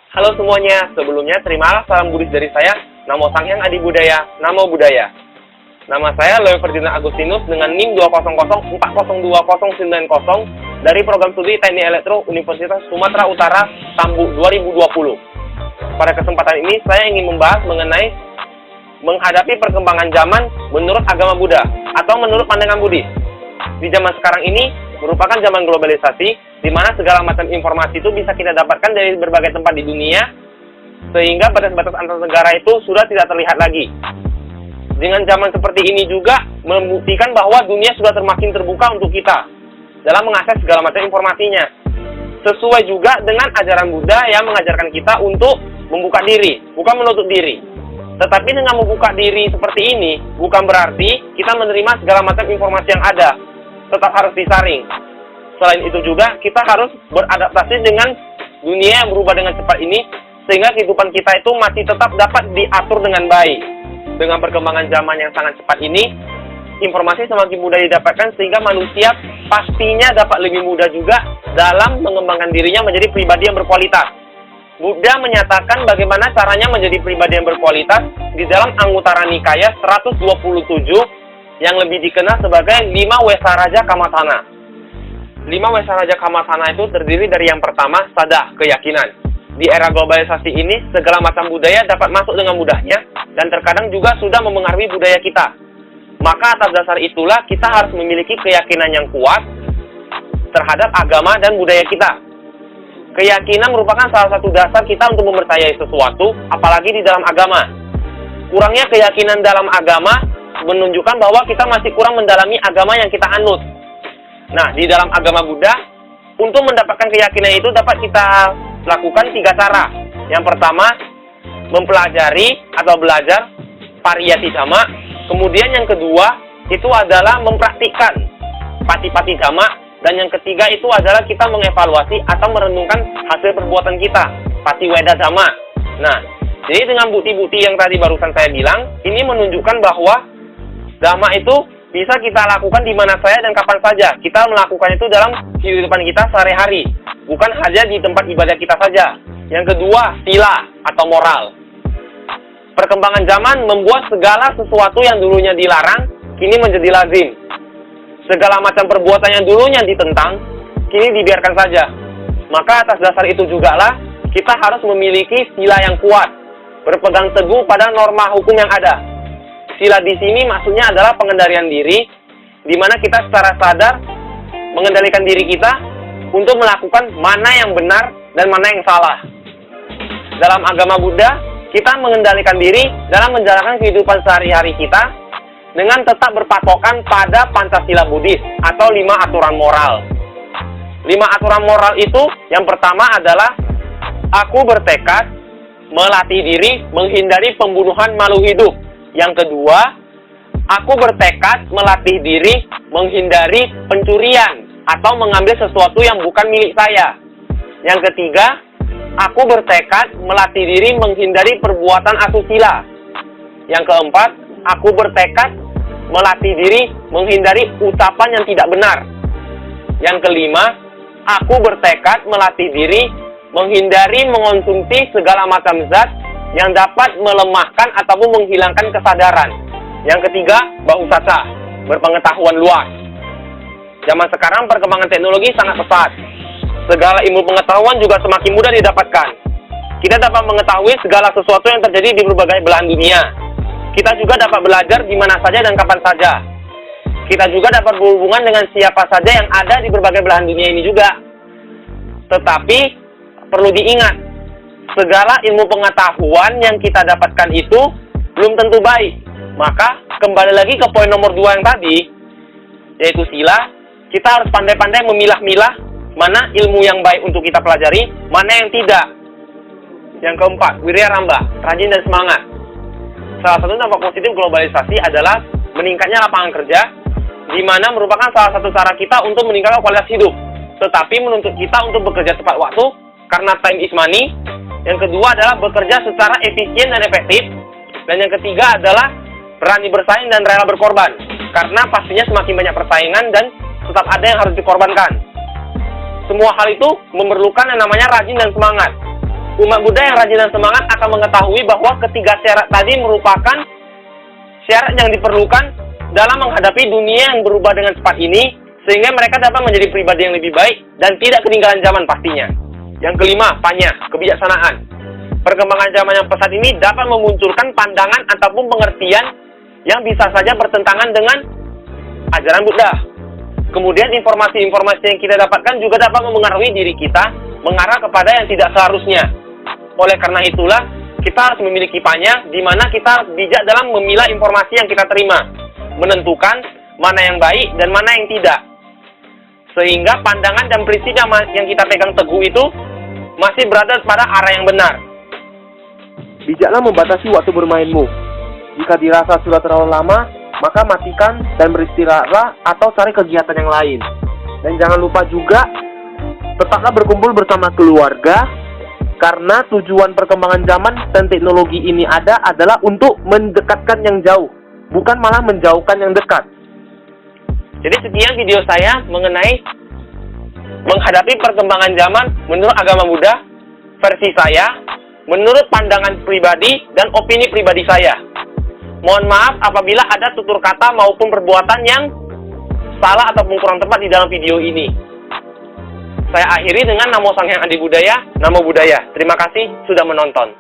Halo semuanya, sebelumnya terimalah salam Buddhis dari saya, Namo Sangyang Adi Budaya, Namo Buddhaya. Nama saya Leo Ferdinand Agustinus dengan NIM 200402090 dari program studi Teknik Elektro Universitas Sumatera Utara, Tambu 2020. Pada kesempatan ini saya ingin membahas mengenai menghadapi perkembangan zaman menurut agama Buddha atau menurut pandangan Buddhis. Di zaman sekarang ini merupakan zaman globalisasi, di mana segala macam informasi itu bisa kita dapatkan dari berbagai tempat di dunia, sehingga batas-batas antar negara itu sudah tidak terlihat lagi. Dengan zaman seperti ini juga membuktikan bahwa dunia sudah semakin terbuka untuk kita dalam mengakses segala macam informasinya. Sesuai juga dengan ajaran Buddha yang mengajarkan kita untuk membuka diri, bukan menutup diri. Tetapi dengan membuka diri seperti ini, bukan berarti kita menerima segala macam informasi yang ada. Tetap harus disaring. Selain itu juga, kita harus beradaptasi dengan dunia yang berubah dengan cepat ini, sehingga kehidupan kita itu masih tetap dapat diatur dengan baik. Dengan perkembangan zaman yang sangat cepat ini, informasi semakin mudah didapatkan, sehingga manusia pastinya dapat lebih mudah juga dalam mengembangkan dirinya menjadi pribadi yang berkualitas. Buddha menyatakan bagaimana caranya menjadi pribadi yang berkualitas di dalam Anguttara Nikaya 127 yang lebih dikenal sebagai 5 Wesaraja Kamathana. 5 Wesaraja Kamathana itu terdiri dari yang pertama, sadah, keyakinan. Di era globalisasi ini, segala macam budaya dapat masuk dengan mudahnya dan terkadang juga sudah memengaruhi budaya kita. Maka atas dasar itulah kita harus memiliki keyakinan yang kuat terhadap agama dan budaya kita. Keyakinan merupakan salah satu dasar kita untuk mempercayai sesuatu, apalagi di dalam agama. Kurangnya keyakinan dalam agama menunjukkan bahwa kita masih kurang mendalami agama yang kita anut. Nah, di dalam agama Buddha, untuk mendapatkan keyakinan itu dapat kita lakukan 3 cara. Yang pertama, mempelajari atau belajar pariyati dhamma. Kemudian yang kedua, itu adalah mempraktikkan pati-pati dhamma. Dan yang ketiga itu adalah kita mengevaluasi atau merenungkan hasil perbuatan kita, pati weda dhamma. Nah, jadi dengan bukti-bukti yang tadi barusan saya bilang, ini menunjukkan bahwa dhamma itu bisa kita lakukan di mana saja dan kapan saja. Kita melakukan itu dalam kehidupan kita sehari-hari, bukan hanya di tempat ibadah kita saja. Yang kedua, sila atau moral. Perkembangan zaman membuat segala sesuatu yang dulunya dilarang, kini menjadi lazim. Segala macam perbuatan yang dulunya ditentang, kini dibiarkan saja. Maka atas dasar itu jugalah, kita harus memiliki sila yang kuat, berpegang teguh pada norma hukum yang ada. Sila di sini maksudnya adalah pengendalian diri, di mana kita secara sadar mengendalikan diri kita untuk melakukan mana yang benar dan mana yang salah. Dalam agama Buddha, kita mengendalikan diri dalam menjalankan kehidupan sehari-hari kita dengan tetap berpatokan pada Pancasila Buddhis atau 5 aturan moral. 5 aturan moral itu yang pertama adalah aku bertekad melatih diri menghindari pembunuhan makhluk hidup. Yang kedua, aku bertekad melatih diri menghindari pencurian atau mengambil sesuatu yang bukan milik saya. Yang ketiga, aku bertekad melatih diri menghindari perbuatan asusila. Yang keempat, aku bertekad melatih diri menghindari ucapan yang tidak benar. Yang kelima, aku bertekad melatih diri menghindari mengonsumsi segala macam zat yang dapat melemahkan ataupun menghilangkan kesadaran. Yang ketiga, bahusasa, berpengetahuan luas. Zaman sekarang perkembangan teknologi sangat pesat. Segala ilmu pengetahuan juga semakin mudah didapatkan. Kita dapat mengetahui segala sesuatu yang terjadi di berbagai belahan dunia. Kita juga dapat belajar di mana saja dan kapan saja. Kita juga dapat berhubungan dengan siapa saja yang ada di berbagai belahan dunia ini juga. Tetapi, perlu diingat, segala ilmu pengetahuan yang kita dapatkan itu belum tentu baik. Maka, kembali lagi ke poin nomor 2 yang tadi, yaitu sila, kita harus pandai-pandai memilah-milah mana ilmu yang baik untuk kita pelajari, mana yang tidak. Yang keempat, wirya ramba, rajin dan semangat. Salah satu dampak positif globalisasi adalah meningkatnya lapangan kerja, di mana merupakan salah satu cara kita untuk meningkatkan kualitas hidup. Tetapi menuntut kita untuk bekerja tepat waktu, karena time is money. Yang kedua adalah bekerja secara efisien dan efektif. Dan yang ketiga adalah berani bersaing dan rela berkorban, karena pastinya semakin banyak persaingan dan tetap ada yang harus dikorbankan. Semua hal itu memerlukan yang namanya rajin dan semangat. Umat Buddha yang rajin dan semangat akan mengetahui bahwa ketiga syarat tadi merupakan syarat yang diperlukan dalam menghadapi dunia yang berubah dengan cepat ini, sehingga mereka dapat menjadi pribadi yang lebih baik dan tidak ketinggalan zaman pastinya. Yang kelima, panya, kebijaksanaan. Perkembangan zaman yang pesat ini dapat memunculkan pandangan ataupun pengertian yang bisa saja bertentangan dengan ajaran Buddha. Kemudian informasi-informasi yang kita dapatkan juga dapat mempengaruhi diri kita mengarah kepada yang tidak seharusnya. Oleh karena itulah, kita harus memiliki panya di mana kita bijak dalam memilah informasi yang kita terima, menentukan mana yang baik dan mana yang tidak. Sehingga pandangan dan prinsip yang kita pegang teguh itu masih berada pada arah yang benar. Bijaklah membatasi waktu bermainmu. Jika dirasa sudah terlalu lama, maka matikan dan beristirahatlah atau cari kegiatan yang lain. Dan jangan lupa juga, tetaplah berkumpul bersama keluarga, karena tujuan perkembangan zaman dan teknologi ini adalah untuk mendekatkan yang jauh, bukan malah menjauhkan yang dekat. Jadi sekian video saya mengenai menghadapi perkembangan zaman menurut agama Buddha, versi saya, menurut pandangan pribadi dan opini pribadi saya. Mohon maaf apabila ada tutur kata maupun perbuatan yang salah ataupun kurang tepat di dalam video ini. Saya akhiri dengan Namo Sang Hyang Adi Budaya, Namo Buddhaya. Terima kasih sudah menonton.